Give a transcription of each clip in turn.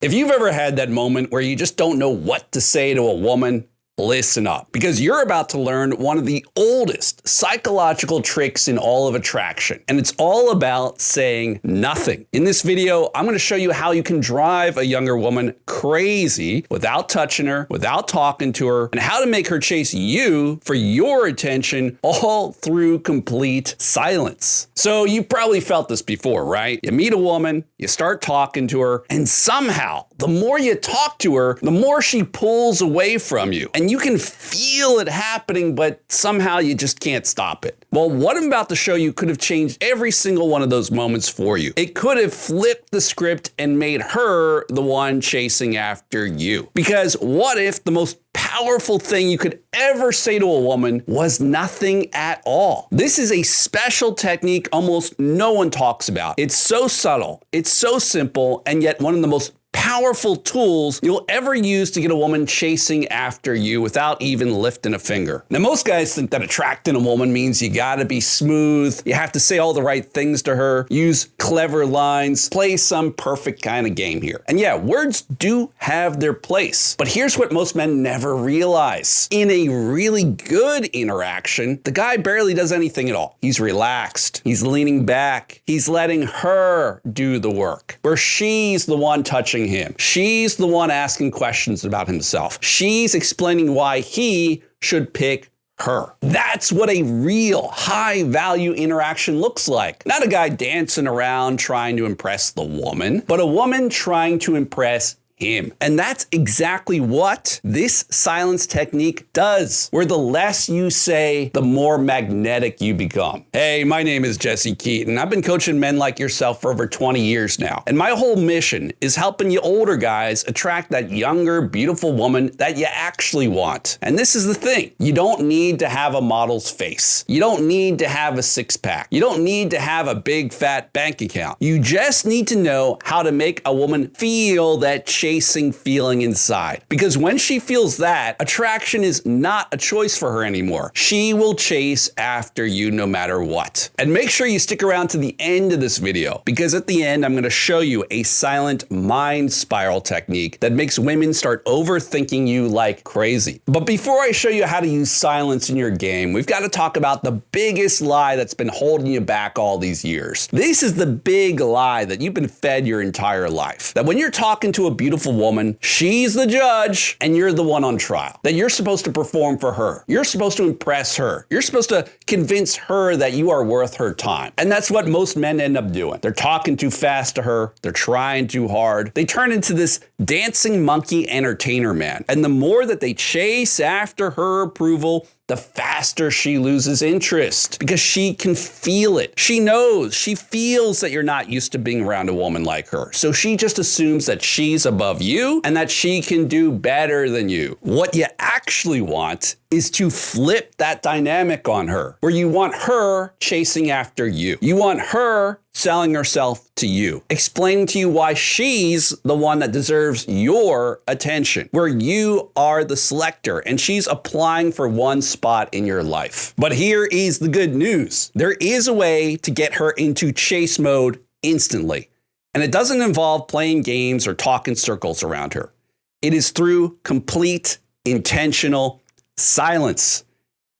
If you've ever had that moment where you just don't know what to say to a woman, listen up, because you're about to learn one of the oldest psychological tricks in all of attraction, and it's all about saying nothing. In this video, I'm going to show you how you can drive a younger woman crazy without touching her, without talking to her, and how to make her chase you for your attention all through complete silence. So you've probably felt this before, right? You meet a woman, you start talking to her, and somehow the more you talk to her, the more she pulls away from you. And you can feel it happening, but somehow you just can't stop it. Well, what I'm about to show you could have changed every single one of those moments for you. It could have flipped the script and made her the one chasing after you. Because what if the most powerful thing you could ever say to a woman was nothing at all? This is a special technique almost no one talks about. It's so subtle, it's so simple, and yet one of the most powerful tools you'll ever use to get a woman chasing after you without even lifting a finger. Now, most guys think that attracting a woman means you gotta be smooth, you have to say all the right things to her, use clever lines, play some perfect kind of game here. And yeah, words do have their place, but here's what most men never realize. In a really good interaction, the guy barely does anything at all. He's relaxed, he's leaning back, he's letting her do the work, where she's the one touching him. She's the one asking questions about himself. She's explaining why he should pick her. That's what a real high value interaction looks like. Not a guy dancing around trying to impress the woman, but a woman trying to impress him. And that's exactly what this silence technique does, where the less you say, the more magnetic you become. Hey, my name is Jesse Keaton. I've been coaching men like yourself for over 20 years now. And my whole mission is helping you older guys attract that younger, beautiful woman that you actually want. And this is the thing. You don't need to have a model's face. You don't need to have a six-pack. You don't need to have a big fat bank account. You just need to know how to make a woman feel that chasing feeling inside. Because when she feels that, attraction is not a choice for her anymore. She will chase after you no matter what. And make sure you stick around to the end of this video, because at the end, I'm going to show you a silent mind spiral technique that makes women start overthinking you like crazy. But before I show you how to use silence in your game, we've got to talk about the biggest lie that's been holding you back all these years. This is the big lie that you've been fed your entire life. That when you're talking to a beautiful woman, she's the judge and you're the one on trial. That you're supposed to perform for her. You're supposed to impress her. You're supposed to convince her that you are worth her time. And that's what most men end up doing. They're talking too fast to her. They're trying too hard. They turn into this dancing monkey entertainer man. And the more that they chase after her approval, the faster she loses interest, because she can feel it. She knows, she feels that you're not used to being around a woman like her. So she just assumes that she's above you and that she can do better than you. What you actually want is to flip that dynamic on her, where you want her chasing after you. You want her selling herself to you, explaining to you why she's the one that deserves your attention, where you are the selector and she's applying for one spot in your life. But here is the good news. There is a way to get her into chase mode instantly. And it doesn't involve playing games or talking circles around her. It is through complete, intentional silence.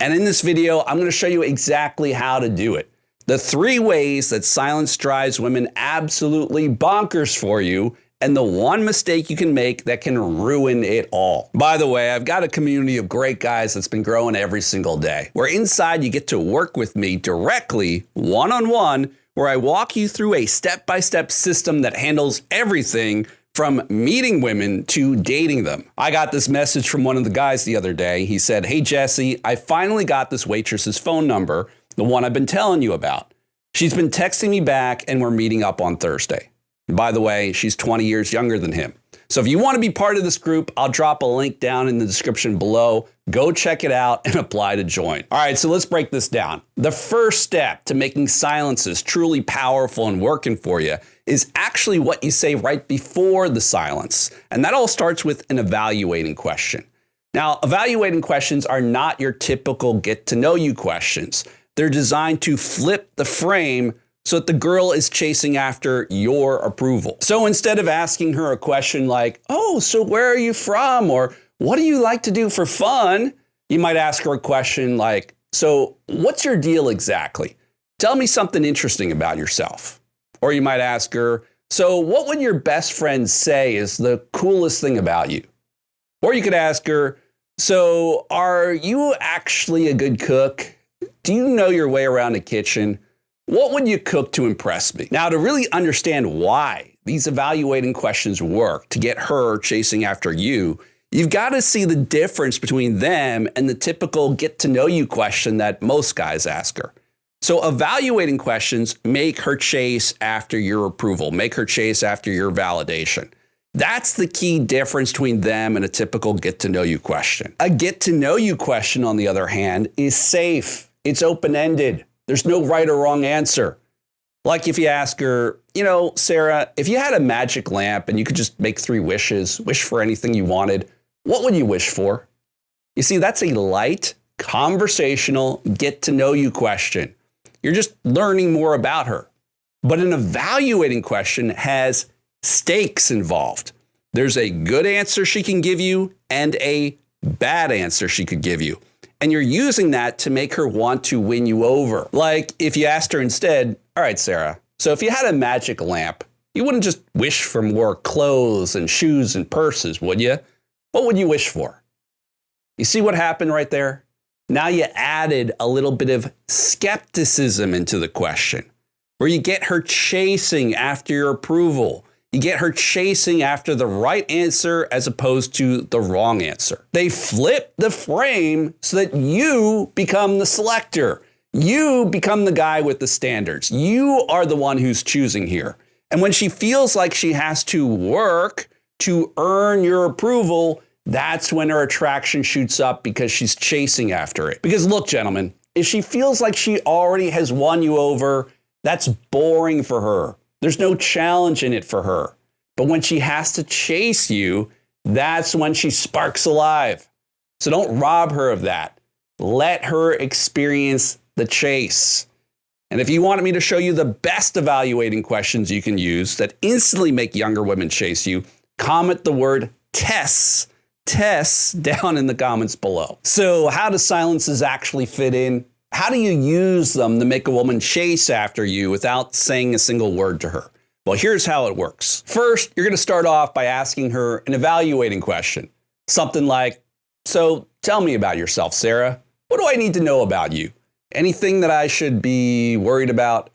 And in this video, I'm going to show you exactly how to do it. The 3 ways that silence drives women absolutely bonkers for you, and the one mistake you can make that can ruin it all. By the way, I've got a community of great guys that's been growing every single day, where inside you get to work with me directly, one-on-one, where I walk you through a step-by-step system that handles everything from meeting women to dating them. I got this message from one of the guys the other day. He said, "Hey Jesse, I finally got this waitress's phone number, the one I've been telling you about. She's been texting me back and we're meeting up on Thursday." And by the way, she's 20 years younger than him. So if you want to be part of this group, I'll drop a link down in the description below. Go check it out and apply to join. All right, so let's break this down. The first step to making silences truly powerful and working for you is actually what you say right before the silence. And that all starts with an evaluating question. Now, evaluating questions are not your typical get to know you questions. They're designed to flip the frame so that the girl is chasing after your approval. So instead of asking her a question like, oh, so where are you from? Or what do you like to do for fun? You might ask her a question like, so what's your deal exactly? Tell me something interesting about yourself. Or you might ask her, so what would your best friend say is the coolest thing about you? Or you could ask her, so are you actually a good cook? Do you know your way around the kitchen? What would you cook to impress me? Now, to really understand why these evaluating questions work to get her chasing after you, you've got to see the difference between them and the typical get to know you question that most guys ask her. So evaluating questions make her chase after your approval, make her chase after your validation. That's the key difference between them and a typical get to know you question. A get to know you question, on the other hand, is safe. It's open-ended. There's no right or wrong answer. Like if you ask her, Sarah, if you had a magic lamp and you could just make 3 wishes, wish for anything you wanted, what would you wish for? You see, that's a light, conversational, get to know you question. You're just learning more about her. But an evaluating question has stakes involved. There's a good answer she can give you and a bad answer she could give you. And you're using that to make her want to win you over. Like if you asked her instead, all right, Sarah, so if you had a magic lamp, you wouldn't just wish for more clothes and shoes and purses, would you? What would you wish for? You see what happened right there? Now you added a little bit of skepticism into the question, where you get her chasing after your approval. You get her chasing after the right answer as opposed to the wrong answer. They flip the frame so that you become the selector. You become the guy with the standards. You are the one who's choosing here. And when she feels like she has to work to earn your approval, that's when her attraction shoots up because she's chasing after it. Because look, gentlemen, if she feels like she already has won you over, that's boring for her. There's no challenge in it for her. But when she has to chase you, that's when she sparks alive. So don't rob her of that. Let her experience the chase. And if you wanted me to show you the best evaluating questions you can use that instantly make younger women chase you, comment the word tests down in the comments below. So how do silences actually fit in? How do you use them to make a woman chase after you without saying a single word to her? Well, here's how it works. First, you're going to start off by asking her an evaluating question. Something like, so tell me about yourself, Sarah. What do I need to know about you? Anything that I should be worried about?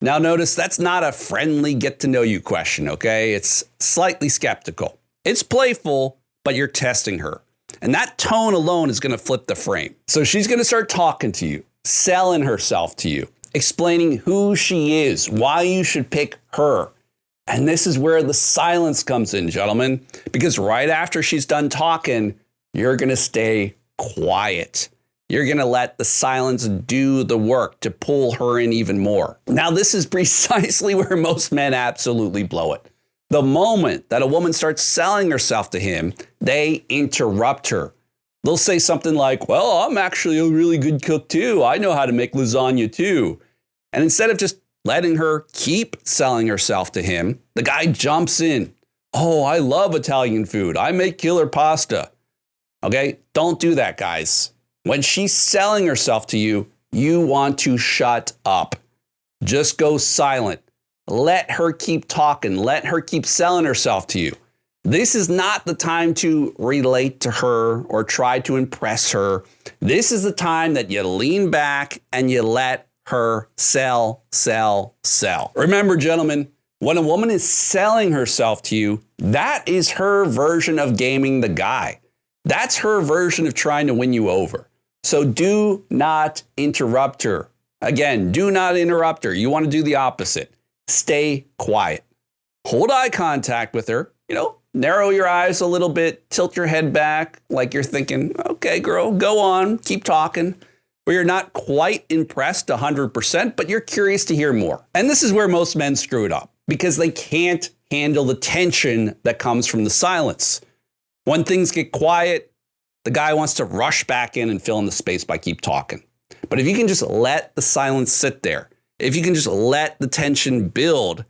Now notice that's not a friendly get to know you question, okay? It's slightly skeptical. It's playful, but you're testing her. And that tone alone is going to flip the frame. So she's going to start talking to you, selling herself to you, explaining who she is, why you should pick her. And this is where the silence comes in, gentlemen, because right after she's done talking, you're going to stay quiet. You're going to let the silence do the work to pull her in even more. Now, this is precisely where most men absolutely blow it. The moment that a woman starts selling herself to him, they interrupt her. They'll say something like, well, I'm actually a really good cook too. I know how to make lasagna too. And instead of just letting her keep selling herself to him, the guy jumps in. Oh, I love Italian food. I make killer pasta. Okay, don't do that, guys. When she's selling herself to you, you want to shut up. Just go silent. Let her keep talking. Let her keep selling herself to you. This is not the time to relate to her or try to impress her. This is the time that you lean back and you let her sell. Remember, gentlemen, when a woman is selling herself to you, that is her version of gaming the guy. That's her version of trying to win you over. So do not interrupt her. Again, do not interrupt her. You want to do the opposite. Stay quiet. Hold eye contact with her. Narrow your eyes a little bit, tilt your head back like you're thinking, okay, girl, go on, keep talking. Where you're not quite impressed 100%, but you're curious to hear more. And this is where most men screw it up because they can't handle the tension that comes from the silence. When things get quiet, the guy wants to rush back in and fill in the space by keep talking. But if you can just let the silence sit there if you can just let the tension build,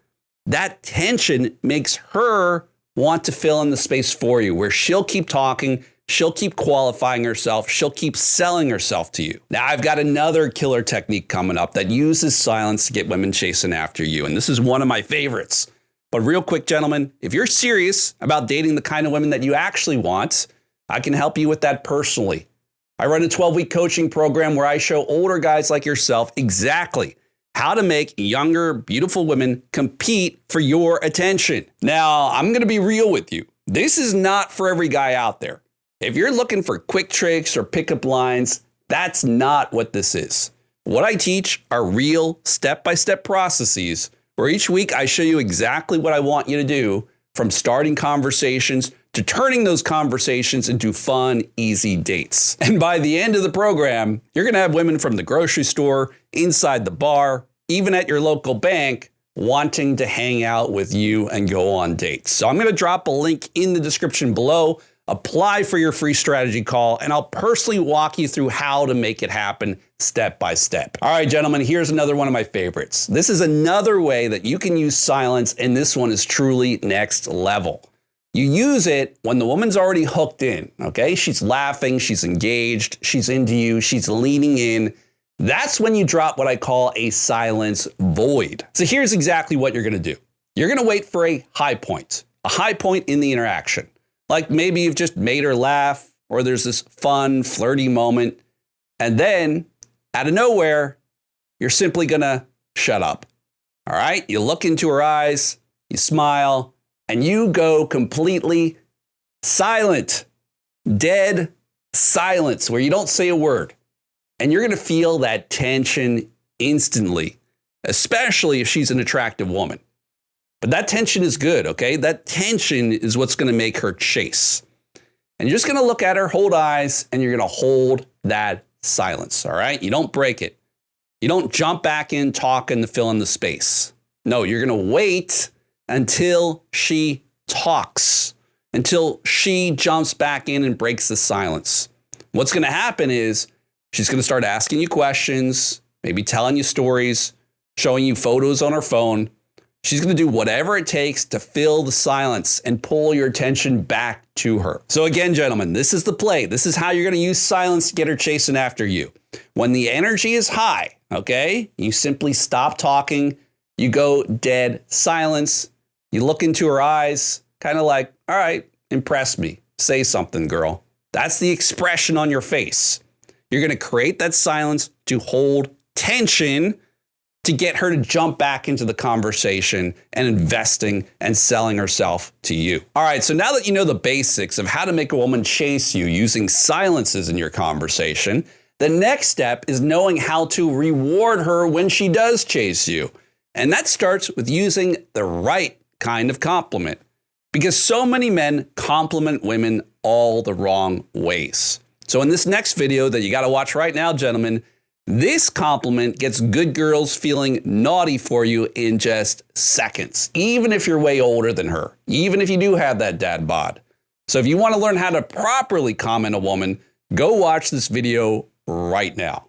that tension makes her want to fill in the space for you, where she'll keep talking, she'll keep qualifying herself, she'll keep selling herself to you. Now, I've got another killer technique coming up that uses silence to get women chasing after you, and this is one of my favorites. But real quick, gentlemen, if you're serious about dating the kind of women that you actually want, I can help you with that personally. I run a 12-week coaching program where I show older guys like yourself exactly how to make younger, beautiful women compete for your attention. Now, I'm going to be real with you. This is not for every guy out there. If you're looking for quick tricks or pickup lines, that's not what this is. What I teach are real step-by-step processes where each week I show you exactly what I want you to do, from starting conversations to turning those conversations into fun, easy dates. And by the end of the program, you're going to have women from the grocery store, inside the bar, even at your local bank, wanting to hang out with you and go on dates. So I'm going to drop a link in the description below. Apply for your free strategy call, and I'll personally walk you through how to make it happen step by step. All right, gentlemen, here's another one of my favorites. This is another way that you can use silence, and this one is truly next level. You use it when the woman's already hooked in, okay? She's laughing, she's engaged, she's into you, she's leaning in. That's when you drop what I call a silence void. So here's exactly what you're gonna do. You're gonna wait for a high point in the interaction. Like maybe you've just made her laugh, or there's this fun, flirty moment, and then out of nowhere, you're simply gonna shut up. All right? You look into her eyes, you smile, and you go completely silent, dead silence, where you don't say a word. And you're gonna feel that tension instantly, especially if she's an attractive woman. But that tension is good, okay? That tension is what's gonna make her chase. And you're just gonna look at her, hold eyes, and you're gonna hold that silence, all right? You don't break it. You don't jump back in talking to fill in the space. No, you're gonna wait until she talks, until she jumps back in and breaks the silence. What's gonna happen is she's gonna start asking you questions, maybe telling you stories, showing you photos on her phone. She's gonna do whatever it takes to fill the silence and pull your attention back to her. So again, gentlemen, this is the play. This is how you're gonna use silence to get her chasing after you. When the energy is high, okay, you simply stop talking, you go dead silence, you look into her eyes, kind of like, all right, impress me, say something, girl. That's the expression on your face. You're gonna create that silence to hold tension to get her to jump back into the conversation and investing and selling herself to you. All right, so now that you know the basics of how to make a woman chase you using silences in your conversation, the next step is knowing how to reward her when she does chase you. And that starts with using the right kind of compliment, because so many men compliment women all the wrong ways. So in this next video that you got to watch right now, gentlemen, this compliment gets good girls feeling naughty for you in just seconds, even if you're way older than her, even if you do have that dad bod. So if you want to learn how to properly comment a woman, go watch this video right now.